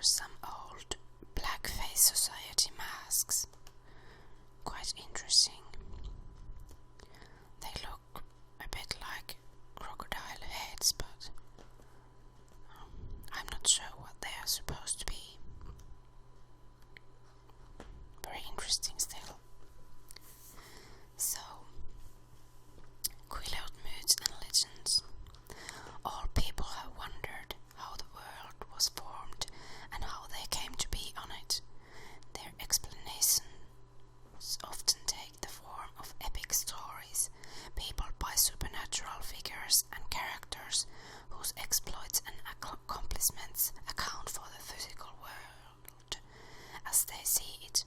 some old blackface society masks. Quite interesting. They look a bit like crocodile heads, but I'm not sure what they are supposed to be. Very interesting still. So, Quileute myths and legends. All people have wondered how the world was formed and how they came to be on it. Their explanations often take the form of epic stories, peopled by supernatural figures and characters whose exploits and accomplishments account for the physical world as they see it.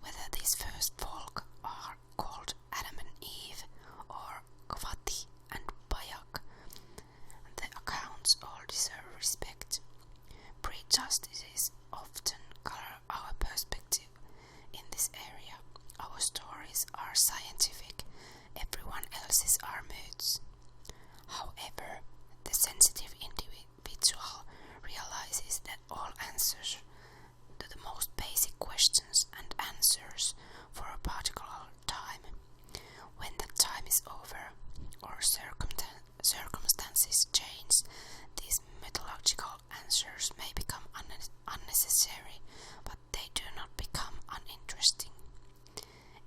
Whether these first folk are called Adam and Eve or Quileute and Powell, the accounts all deserve respect. Prejudices often color our perspective in this area. Our stories are scientific, everyone else's are myths. However, the sensitive individual realizes that all answers to the most basic questions and answers for a particular time. When that time is over or circumstances change, these mythological answers may become unnecessary, but they do not become uninteresting.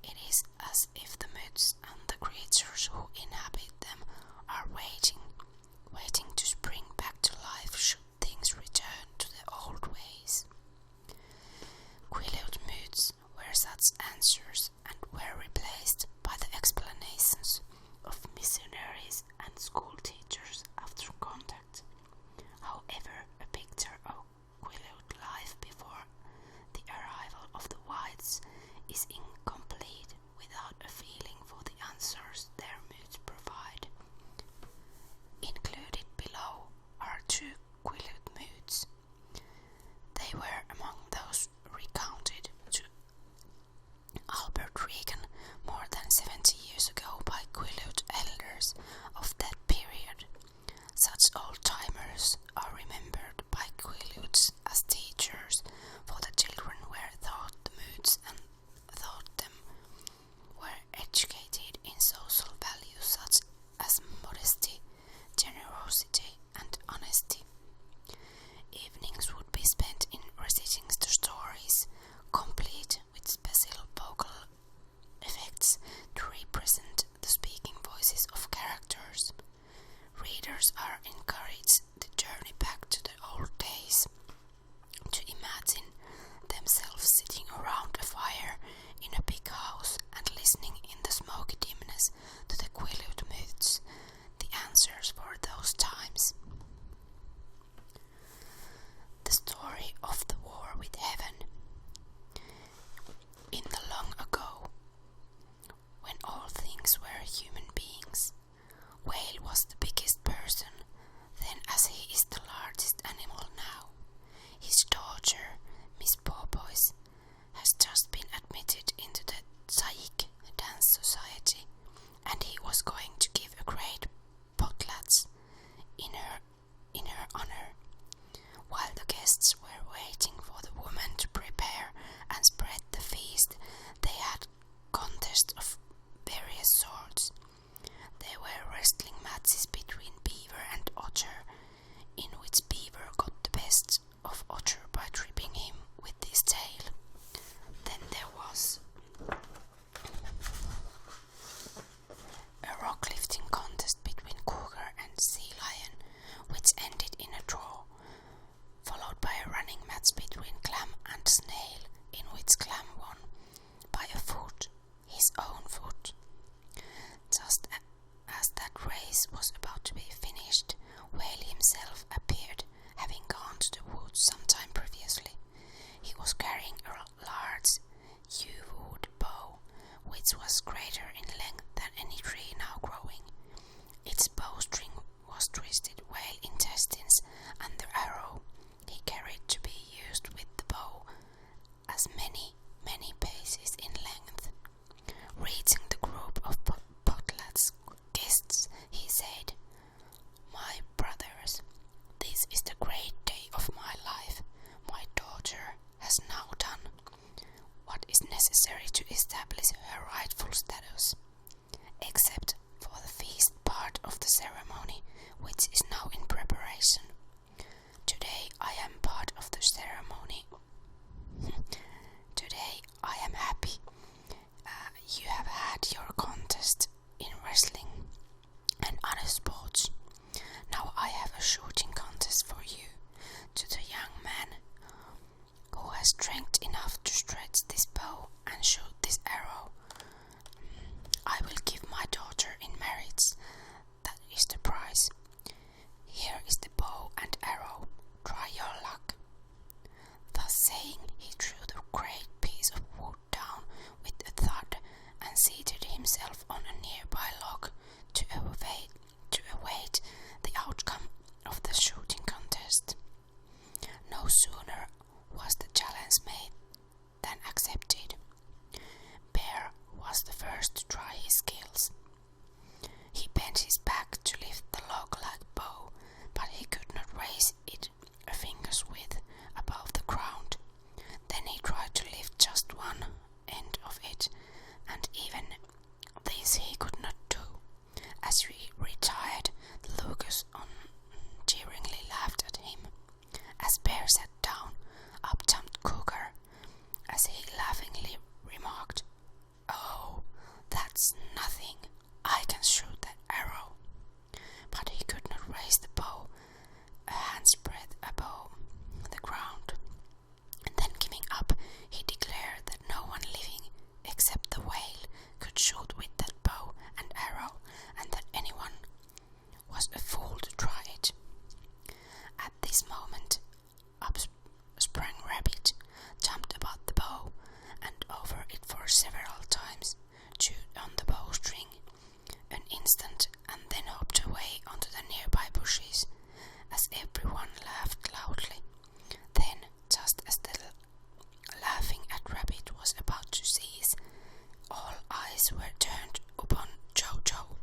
It is as if the myths and the creatures who inhabit them are waiting to spring back to life should things return to the old ways. Quileute myths were such answers and were replaced by the explanations of missionaries and school teachers after contact. However, a picture of Quileute life before the arrival of the whites is incomplete without a feeling for the answers their myths provide. strength enough to stretch this bow and shoot this arrow. I will give my daughter in marriage. That is the price. Here is the bow and arrow. Try your luck." Thus saying, he threw the great piece of wood down with a thud and seated himself on a nearby log to await the outcome of the shooting contest. No sooner was the challenge made than accepted. Bear was the first to try his skills. He bent his back to lift the log-like bow, but he could not raise it a finger's width above the ground. Then he tried to lift just one end of it, and even this he could not do. As he retired, the lookers on jeeringly laughed at him. As Bear sat down, up jumped Cougar, as he laughingly remarked, "Oh, that's nothing. I can shoot that arrow." But he could not raise the bow a hand's breadth above the ground. And then giving up, he declared that no one living except the whale could shoot with that bow and arrow, and that anyone was a fool to try it. At this moment, up sprang Rabbit, jumped about the bow and over it for several times, chewed on the bowstring an instant, and then hopped away onto the nearby bushes, as everyone laughed loudly. Then, just as the laughing at Rabbit was about to cease, all eyes were turned upon Jojo,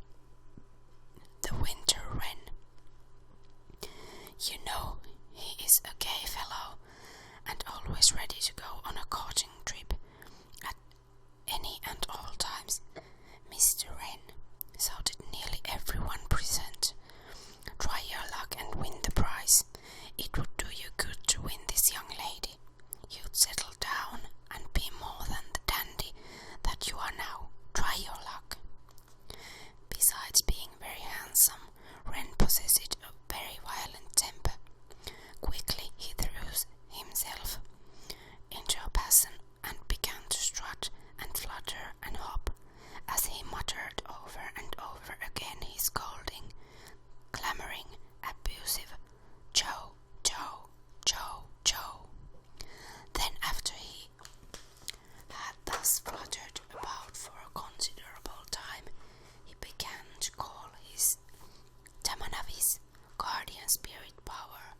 the winter wren. You know, he is a gay fellow, and always ready to go on a courting trip at any and all times. "Mr. Wren," shouted nearly everyone present, "try your luck and win the prize. It would do you good to win this young lady. You'd settle down and be more than the dandy that you are now. Try your luck." Besides being very handsome, Wren possessed a very violent temper. Quickly he threw himself into a passion and began to strut and flutter and hop, as he muttered over and over again his scolding, clamoring, abusive "Joe, Joe, Joe, Joe." Then after he had thus fluttered about for a considerable time, he began to call his Tamanavis guardian spirit power.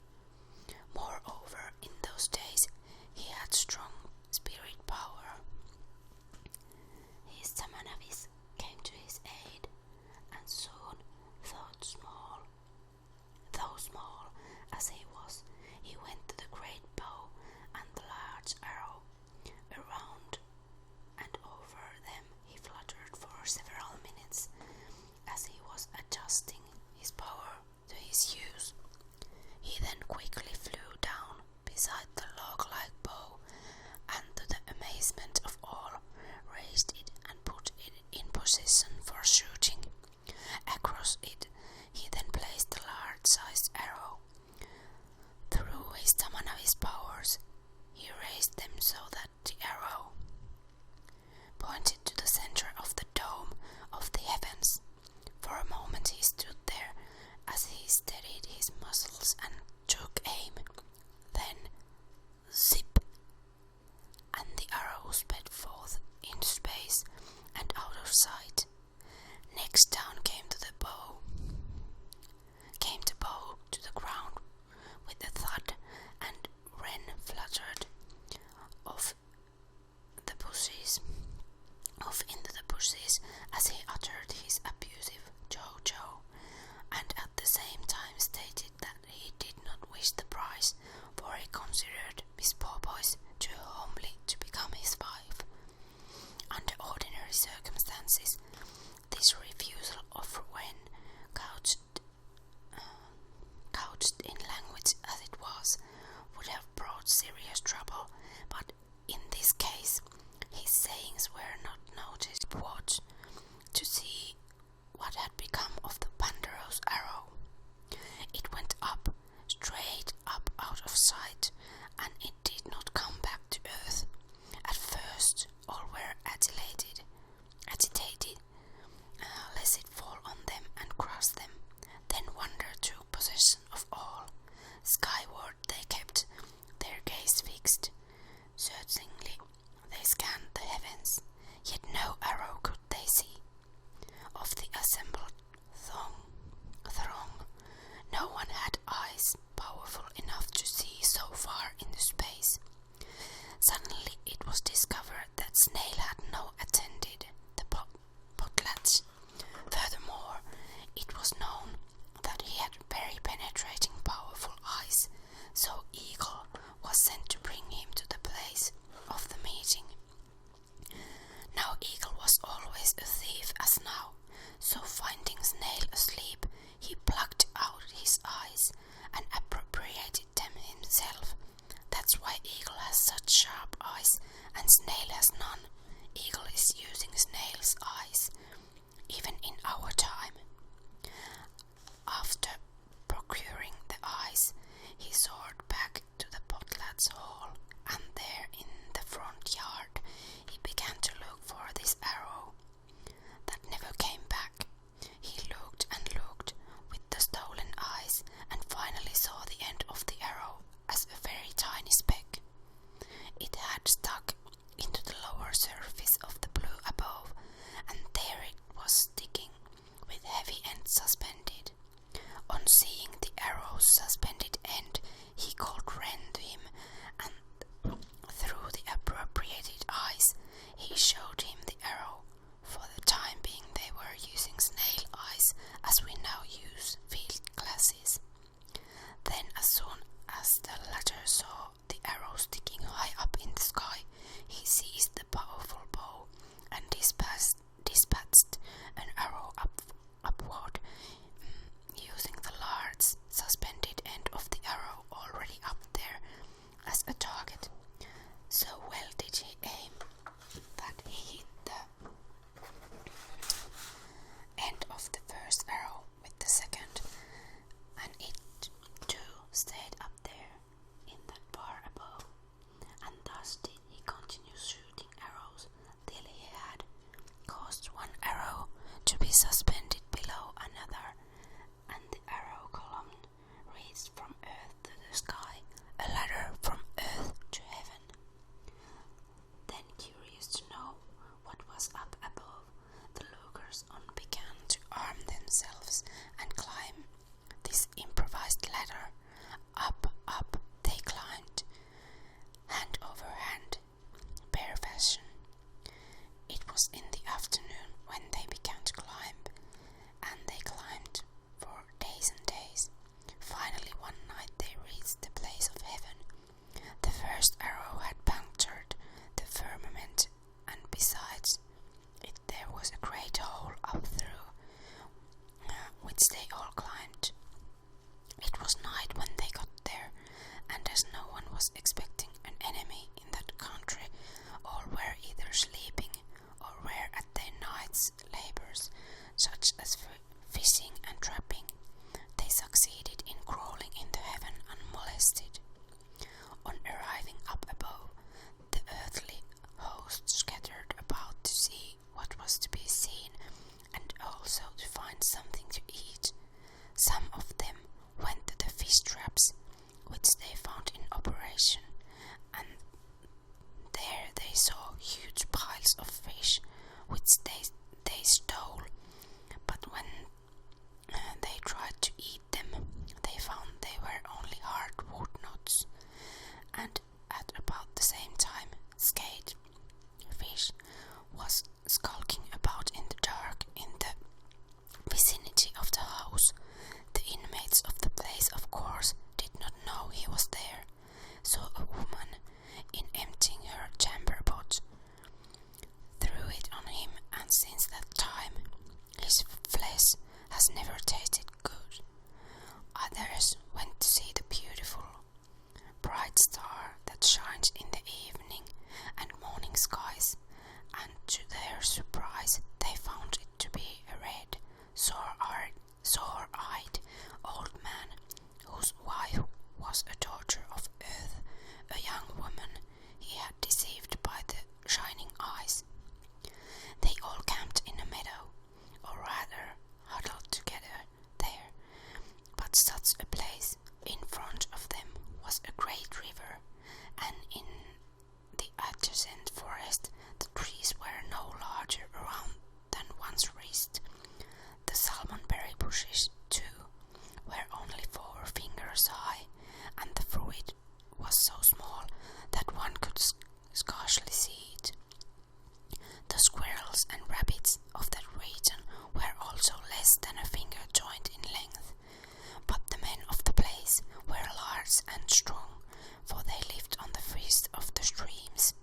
Moreover, in those days he had strong spirit power. His Tamanavis came to his aid, and soon, though small as he was, he went to the great bow and the large arrow. Around and over them he fluttered for several minutes, as he was adjusting his power to his use. He then quickly flew down beside the log-like bow, and to the amazement of all, raised it and put it in position for shooting. Across it he then placed the large-sized arrow. Through his Tamanavis powers, he raised them so that the arrow pointed to the center of the dome of the heavens. For a moment he stood there as he steadied his muscles and took aim. Then, zip, and the arrow sped forth into space and out of sight. Next down came the bow to the ground with a thud, and Wren fluttered off into the bushes as he uttered his abusive "Joe," and at the same time stated that he did not wish the prize, for he considered Miss Porpoise too homely to become his wife. Under ordinary circumstances, this refusal of Wren, couched in language as it was, would have brought serious trouble, but in this case his sayings were not noticed. What to see what had become of the ponderous arrow. It went up, straight up out of sight, and it did not come back to scanned the heavens, yet no arrow could they see. Of the assembled throng, no one had eyes powerful enough to see so far into space. Suddenly it was discovered that Snail had not attended the potlatch. Furthermore, it was known that he had very penetrating, powerful eyes, so Eagle was sent to bring him to the place of the meeting. Now Eagle was always a thief as now, so finding Snail asleep, he plucked out his eyes and appropriated them himself. That's why Eagle has such sharp eyes and Snail has none. Eagle is using Snail's eyes, even in our time. After procuring the eyes, he soared back to the potlatch hall, and there in the front yard he began to look for this arrow that never came back. He looked and looked with the stolen eyes and finally saw the end of the arrow as a very tiny speck. It had stuck into the lower surface of the blue above, and there it was sticking with heavy end suspended. On seeing the arrow's suspended end, he called Wren to him, and through the appropriated eyes, he showed him the arrow. For the time being, they were using snail eyes as we now use field glasses. Then, as soon as the latter saw the arrow sticking high up in the sky, he seized the powerful bow and dispatched an arrow upward, using the large suspended end of the arrow already up there as a target. So well did he aim that he hit the end of the first arrow with the second, and it too stayed up there in that bar above, and thus did he continue shooting arrows till he had caused one arrow to be suspended below another, and the arrow column reached from earth to the sky, a ladder from earth to heaven. Then, curious to know what was up above, the lookers on began to arm themselves and climb this improvised ladder. Up they climbed, hand over hand, bare fashion. It was in the afternoon when they began to climb, and they climbed for days and days. Finally, one night they reached the place of heaven. The first arrow had punctured the firmament, and besides it there was a great hole up through which they all climbed. It was night when they got there, and as no one was expecting an enemy in that country, all were either sleeping or were at their night's labours, such as fishing and trapping, they succeeded in crawling into heaven unmolested. On arriving up above, the earthly host scattered about to see what was to be seen, and also to find something to eat. Some of them went to the fish traps, which they found in operation, and there they saw huge piles of fish, which they stole. But when they tried to eat them, they found they were only hard wood nuts. And at about the same time, Skate fish was skulking about in the dark in the vicinity of the house. The inmates of the place, of course, did not know he was there, so a woman, in emptying her chamber pot, threw it on him, and since that time his flesh has never tasted good. Others went to see the beautiful bright star that shines in the evening and morning skies, and to their surprise they found it to be a red, sore-eyed old man whose wife was a daughter of earth, a young woman he had deceived by the shining eyes. They all camped in a meadow, or rather huddled together there, but such a place in front of them was a great river, and in the adjacent forest and strong, for they lived on the first of the streams.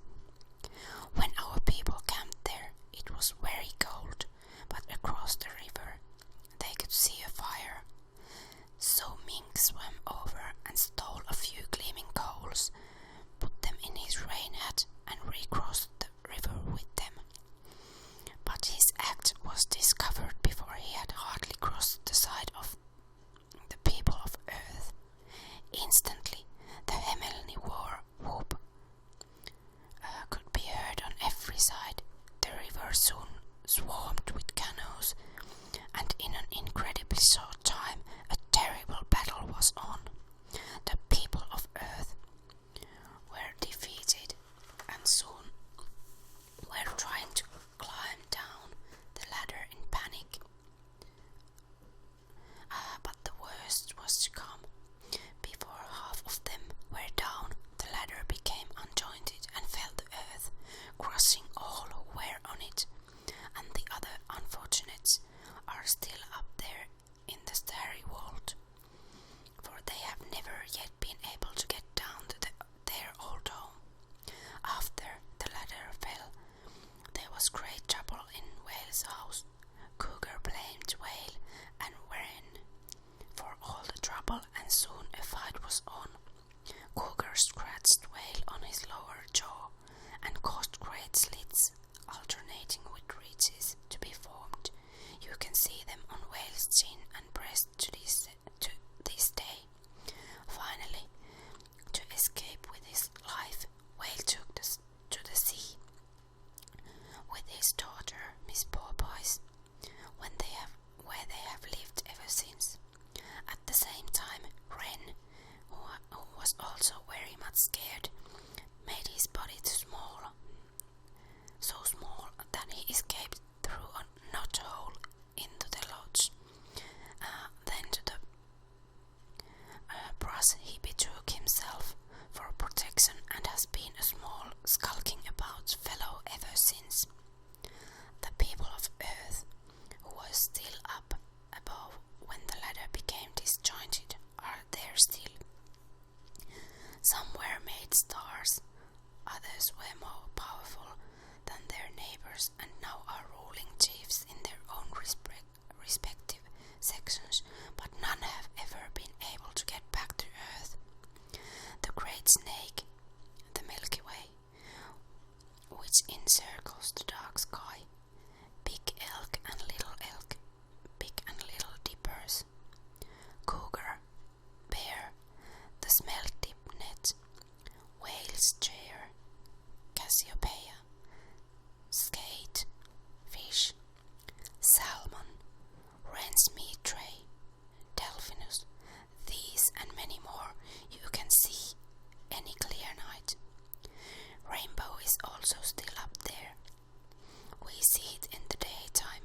When our people camped there, it was very cold, but across the river they could see a fire. So Mink swam over and stole a few gleaming coals, put them in his rain hat, and recrossed the river with them. But his act was discovered before he had hardly crossed the side of the people of Earth. Instantly, the Hemelni war whoop could be heard on every side. The river soon swarmed with canoes, and in an incredibly short time, a terrible battle was on. The people of Earth were defeated, and soon were trying to climb down the ladder in panic. But the worst was to come. Before half of them were down, the ladder became unjointed and fell to earth, crushing all who were on it, and the other unfortunates are still up there in the starry vault, for they have never yet been able to get down to their old home. After the ladder fell, there was great trouble in Whale's house. Cougar blamed Whale and Wren for all the trouble, and soon a fight was on. Cougar scratched Whale on his lower jaw and caused great slits, alternating with ridges, to be formed. You can see them on Whale's chin and breast to this day. Finally, to escape with his life, Whale took to the sea with his daughter, Miss Porpoise, where they have lived ever since. At the same time, Wren, who was also very much scared, made his body so small that he escaped through a knothole into the lodge. Then to the brush he betook himself for protection, and has been a small skulking about fellow ever since. The people of Earth, who were still up above when the ladder became disjointed, are there still. Some were made stars, others were more powerful than their neighbors, and now are ruling chiefs in their own respective sections, but none have ever been able to get back to Earth. The great snake, the Milky Way, which encircles the dark sky, big elk and little elk, big and little dippers, cougar, bear, the smelt dip net, whale's chair, Cassiopeia, skate, fish, salmon, wren's meat tray, delphinus, these and many more you can see any clear night. Rainbow is also still up there. We see it in the daytime.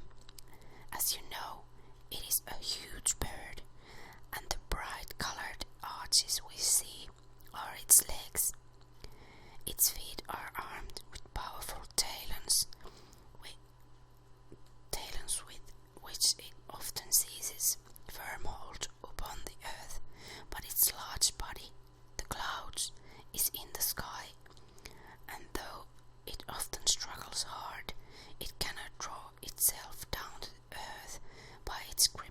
As you know, it is a huge bird, and the bright colored arches we see are its legs. Its feet are armed with powerful talons, with which it often seizes firm hold upon the earth, but its large body, the clouds, is in the sky, and though it often struggles hard, it cannot draw itself down to the earth by its grip